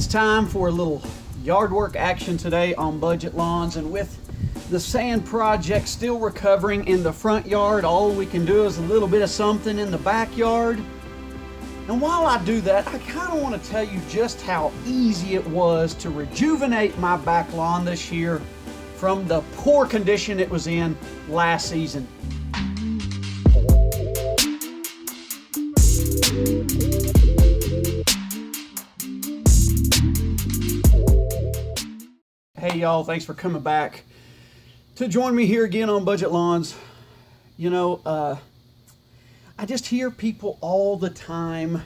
It's time for a little yard work action today on Budget Lawns, and with the sand project still recovering in the front yard, all we can do is a little bit of something in the backyard. And while I do that, I kind of want to tell you just how easy it was to rejuvenate my back lawn this year from the poor condition it was in last season. Hey y'all, thanks for coming back to join me here again on Budget Lawns. You know, I just hear people all the time,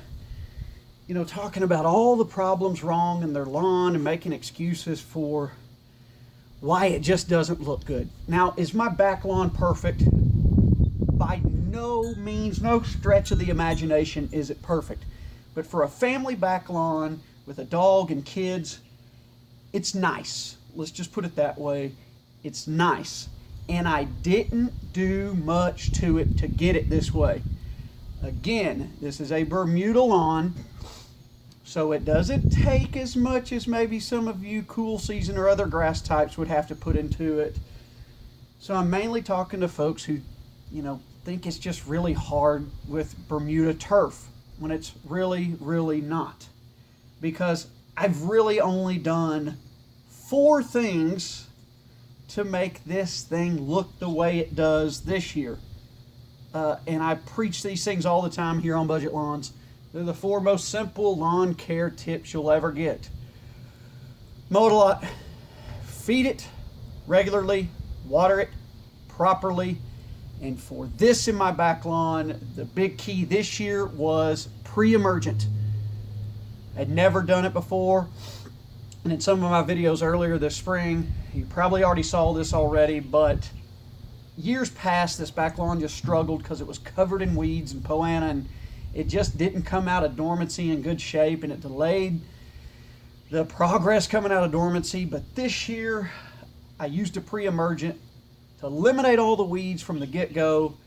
you know, talking about all the problems wrong in their lawn and making excuses for why it just doesn't look good. Now, is my back lawn perfect? By no means, no stretch of the imagination is it perfect. But for a family back lawn with a dog and kids, it's nice. Let's just put it that way. It's nice. And I didn't do much to it to get it this way. Again, this is a Bermuda lawn, so it doesn't take as much as maybe some of you cool season or other grass types would have to put into it. So I'm mainly talking to folks who, you know, think it's just really hard with Bermuda turf when it's really, really not. Because I've really only done 4 things to make this thing look the way it does this year. And I preach these things all the time here on Budget Lawns. They're the 4 most simple lawn care tips you'll ever get. Mow it a lot, feed it regularly, water it properly, and for this in my back lawn, the big key this year was pre-emergent. I'd never done it before, and in some of my videos earlier this spring, you probably already saw this already, but years past, this back lawn just struggled because it was covered in weeds and poana, and it just didn't come out of dormancy in good shape, and it delayed the progress coming out of dormancy. But this year, I used a pre-emergent to eliminate all the weeds from the get-go,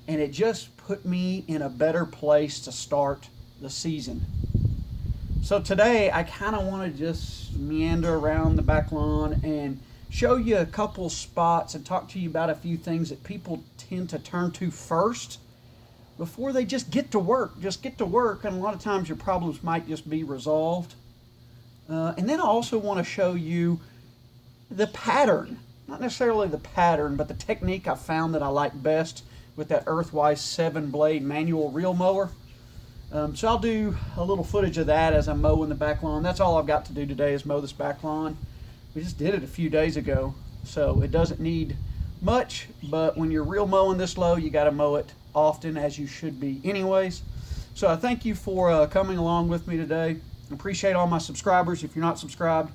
and it just put me in a better place to start the season. So today, I kind of want to just meander around the back lawn and show you a couple spots and talk to you about a few things that people tend to turn to first before they just get to work. And a lot of times your problems might just be resolved. And then I also want to show you the pattern. Not necessarily the pattern, but the technique I found that I like best with that Earthwise 7-blade manual reel mower. So I'll do a little footage of that as I'm mowing the back lawn. That's all I've got to do today is mow this back lawn. We just did it a few days ago, so it doesn't need much, but when you're reel mowing this low, you got to mow it often, as you should be anyways. So I thank you for coming along with me today. I appreciate all my subscribers. If you're not subscribed,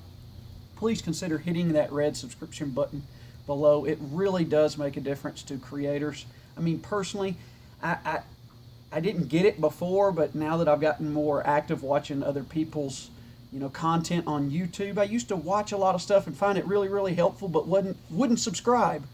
please consider hitting that red subscription button below. It really does make a difference to creators. I mean, personally, I didn't get it before, but now that I've gotten more active watching other people's, you know, content on YouTube, I used to watch a lot of stuff and find it really, really helpful, but wouldn't subscribe.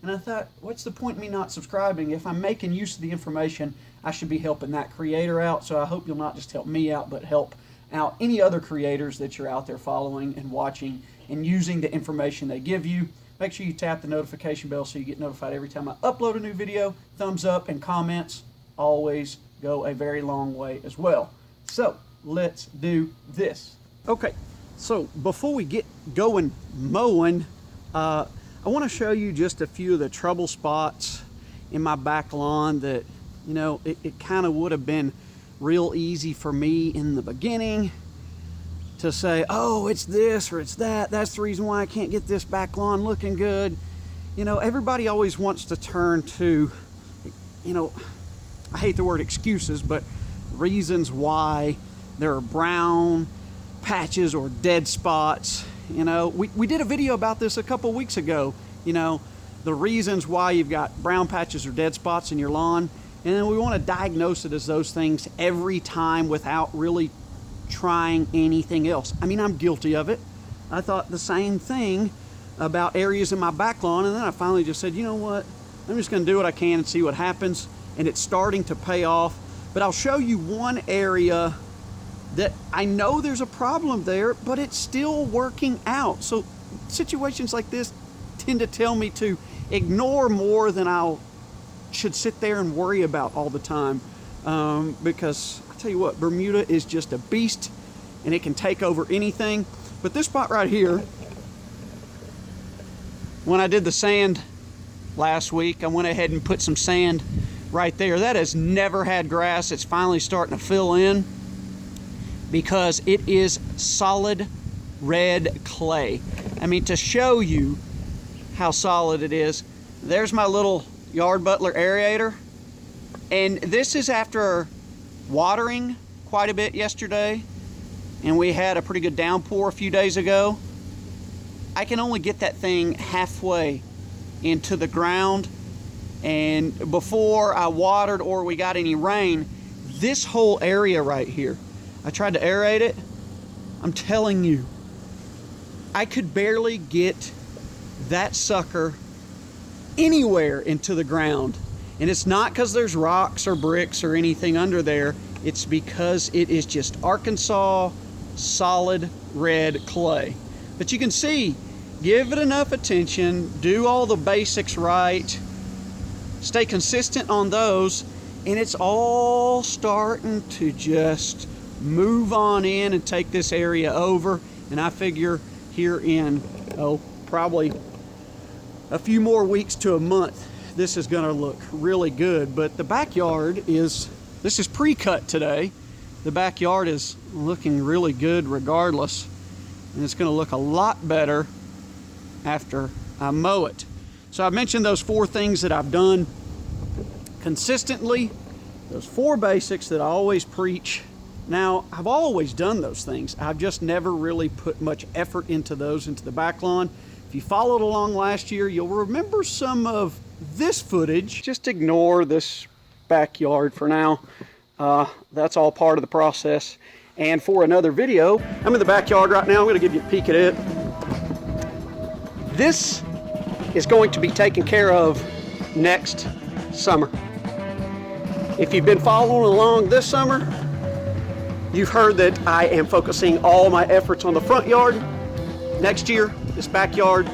And I thought, what's the point in me not subscribing? If I'm making use of the information, I should be helping that creator out. So I hope you'll not just help me out, but help out any other creators that you're out there following and watching and using the information they give you. Make sure you tap the notification bell so you get notified every time I upload a new video. Thumbs up and comments always go a very long way as well. So let's do this. Okay, so before we get going mowing, I want to show you just a few of the trouble spots in my back lawn that, you know, it kind of would have been real easy for me in the beginning to say, oh, it's this or it's that. That's the reason why I can't get this back lawn looking good. You know, everybody always wants to turn to, you know, I hate the word excuses, but reasons why there are brown patches or dead spots. You know, we did a video about this a couple weeks ago, you know, the reasons why you've got brown patches or dead spots in your lawn, and then we want to diagnose it as those things every time without really trying anything else. I mean, I'm guilty of it. I thought the same thing about areas in my back lawn, and then I finally just said, you know what, I'm just going to do what I can and see what happens, and it's starting to pay off. But I'll show you one area that I know there's a problem there, but it's still working out. So situations like this tend to tell me to ignore more than I should sit there and worry about all the time. Because I tell you what, Bermuda is just a beast and it can take over anything. But this spot right here, when I did the sand last week, I went ahead and put some sand right there. That has never had grass. It's finally starting to fill in because it is solid red clay. I mean, to show you how solid it is, there's my little yard butler aerator. And this is after watering quite a bit yesterday, and we had a pretty good downpour a few days ago. I can only get that thing halfway into the ground, and before I watered or we got any rain, this whole area right here, I tried to aerate it. I'm telling you, I could barely get that sucker anywhere into the ground. And it's not because there's rocks or bricks or anything under there. It's because it is just Arkansas solid red clay. But you can see, give it enough attention, do all the basics right, stay consistent on those, and it's all starting to just move on in and take this area over. And I figure here in, probably a few more weeks to a month, this is gonna look really good. But the backyard this is pre-cut today. The backyard is looking really good regardless. And it's gonna look a lot better after I mow it. So I mentioned those 4 things that I've done consistently, those 4 basics that I always preach. Now, I've always done those things. I've just never really put much effort into the back lawn. If you followed along last year, you'll remember some of this footage. Just ignore this backyard for now. That's all part of the process. And for another video, I'm in the backyard right now. I'm gonna give you a peek at it. This is going to be taken care of next summer. If you've been following along this summer, you've heard that I am focusing all my efforts on the front yard. Next year, this backyard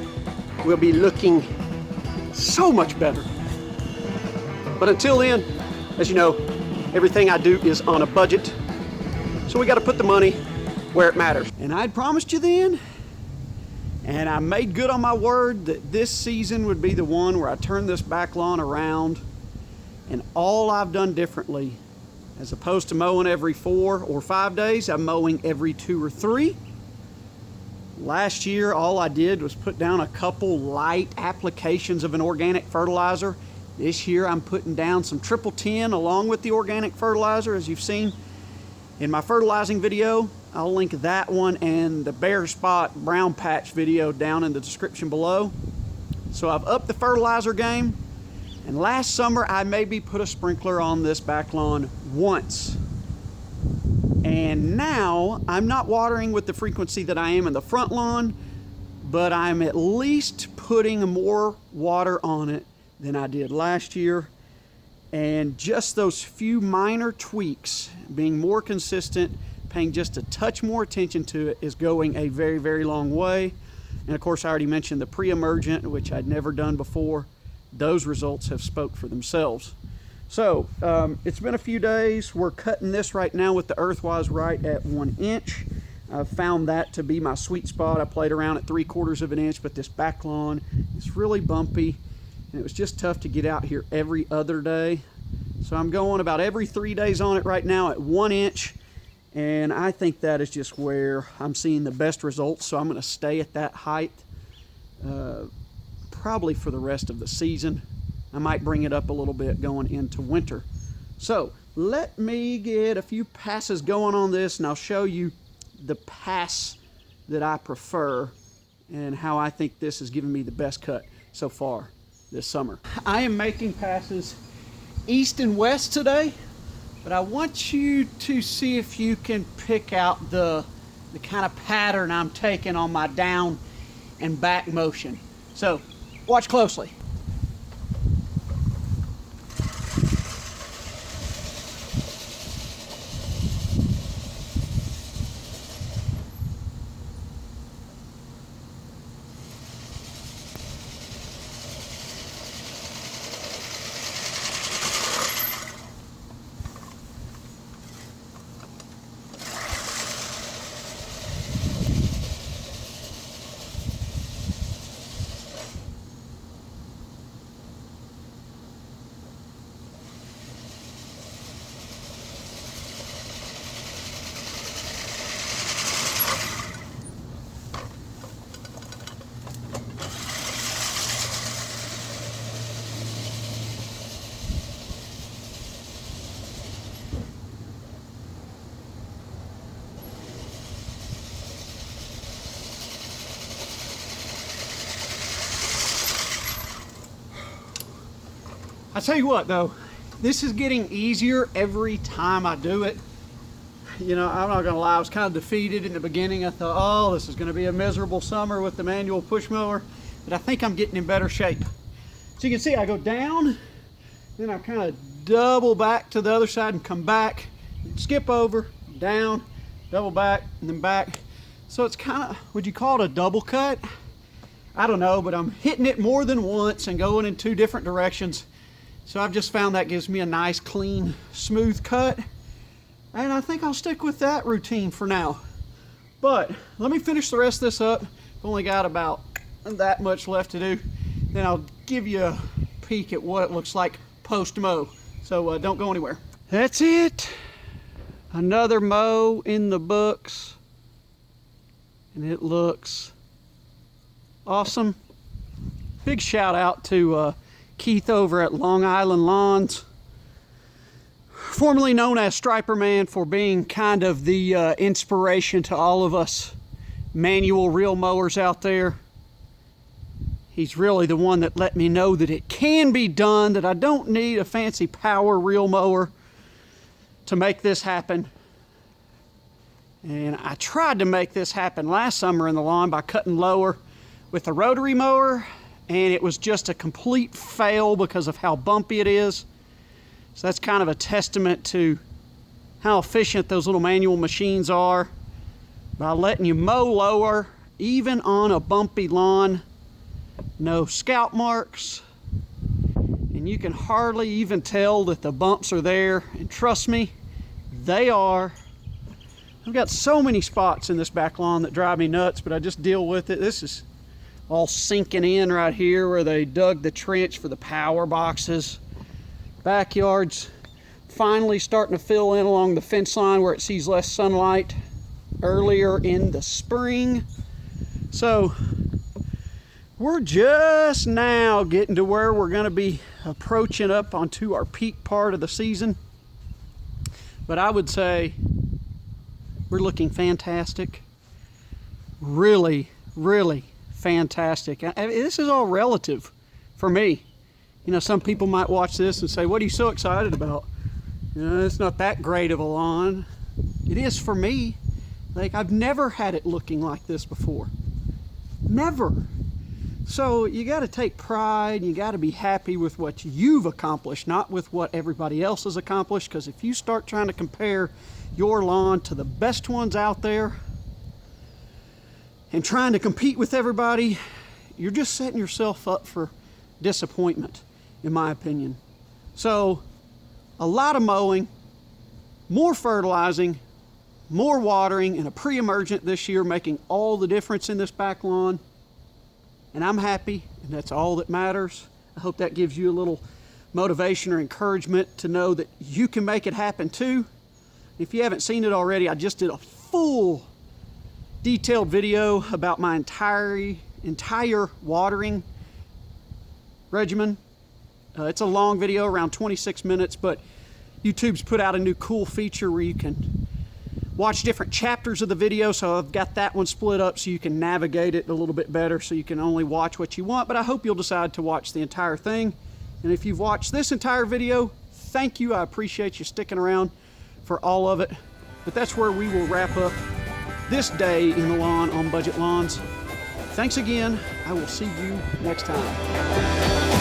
will be looking so much better. But until then, as you know, everything I do is on a budget. So we got to put the money where it matters. And I'd promised you then, and I made good on my word, that this season would be the one where I turn this back lawn around. And all I've done differently, as opposed to mowing every 4 or 5 days, I'm mowing every 2 or 3. Last year, all I did was put down a couple light applications of an organic fertilizer. This year, I'm putting down some triple 10 along with the organic fertilizer, as you've seen in my fertilizing video. I'll link that one and the bare spot brown patch video down in the description below. So I've upped the fertilizer game. And last summer, I maybe put a sprinkler on this back lawn once. And now, I'm not watering with the frequency that I am in the front lawn, but I'm at least putting more water on it than I did last year. And just those few minor tweaks, being more consistent, paying just a touch more attention to it, is going a very, very long way. And of course, I already mentioned the pre-emergent, which I'd never done before. Those results have spoke for themselves. So it's been a few days. We're cutting this right now with the Earthwise right at 1 inch. I've found that to be my sweet spot. I played around at 3/4 of an inch, but this back lawn is really bumpy, and it was just tough to get out here every other day. So I'm going about every 3 days on it right now at 1 inch, and I think that is just where I'm seeing the best results. So I'm going to stay at that height probably for the rest of the season. I might bring it up a little bit going into winter. So let me get a few passes going on this, and I'll show you the pass that I prefer and how I think this has given me the best cut so far this summer. I am making passes east and west today, but I want you to see if you can pick out the kind of pattern I'm taking on my down and back motion. So watch closely. I tell you what though, this is getting easier every time I do it. You know, I'm not gonna lie, I was kind of defeated in the beginning. I thought, oh, this is gonna be a miserable summer with the manual push mower, but I think I'm getting in better shape. So you can see I go down, then I kind of double back to the other side and come back, skip over, down, double back, and then back. So it's kind of, would you call it a double cut? I don't know, but I'm hitting it more than once and going in 2 different directions. So I've just found that gives me a nice, clean, smooth cut. And I think I'll stick with that routine for now. But let me finish the rest of this up. I've only got about that much left to do. Then I'll give you a peek at what it looks like post-mow. So don't go anywhere. That's it. Another mow in the books. And it looks awesome. Big shout out to Keith over at Long Island Lawns, formerly known as Striper Man, for being kind of the inspiration to all of us manual reel mowers out there. He's really the one that let me know that it can be done, that I don't need a fancy power reel mower to make this happen. And I tried to make this happen last summer in the lawn by cutting lower with a rotary mower, and it was just a complete fail because of how bumpy it is. So that's kind of a testament to how efficient those little manual machines are by letting you mow lower, even on a bumpy lawn. No scalp marks, and you can hardly even tell that the bumps are there, and trust me, they are. I've got so many spots in this back lawn that drive me nuts, but I just deal with it. This is all sinking in right here where they dug the trench for the power boxes. Backyard's finally starting to fill in along the fence line where it sees less sunlight earlier in the spring. So we're just now getting to where we're going to be approaching up onto our peak part of the season. But I would say we're looking fantastic. Really, really fantastic. This is all relative for me. You know, some people might watch this and say, what are you so excited about? You know, it's not that great of a lawn. It is for me. Like, I've never had it looking like this before. Never. So you got to take pride, and you got to be happy with what you've accomplished, not with what everybody else has accomplished. Because if you start trying to compare your lawn to the best ones out there and trying to compete with everybody, you're just setting yourself up for disappointment, in my opinion. So a lot of mowing, more fertilizing, more watering, and a pre-emergent this year making all the difference in this back lawn. And I'm happy, and that's all that matters. I hope that gives you a little motivation or encouragement to know that you can make it happen too. If you haven't seen it already, I just did a full detailed video about my entire watering regimen. It's a long video, around 26 minutes, but YouTube's put out a new cool feature where you can watch different chapters of the video. So I've got that one split up so you can navigate it a little bit better, so you can only watch what you want. But I hope you'll decide to watch the entire thing. And if you've watched this entire video, thank you. I appreciate you sticking around for all of it. But that's where we will wrap up this day in the lawn on Budget Lawns. Thanks again. I will see you next time.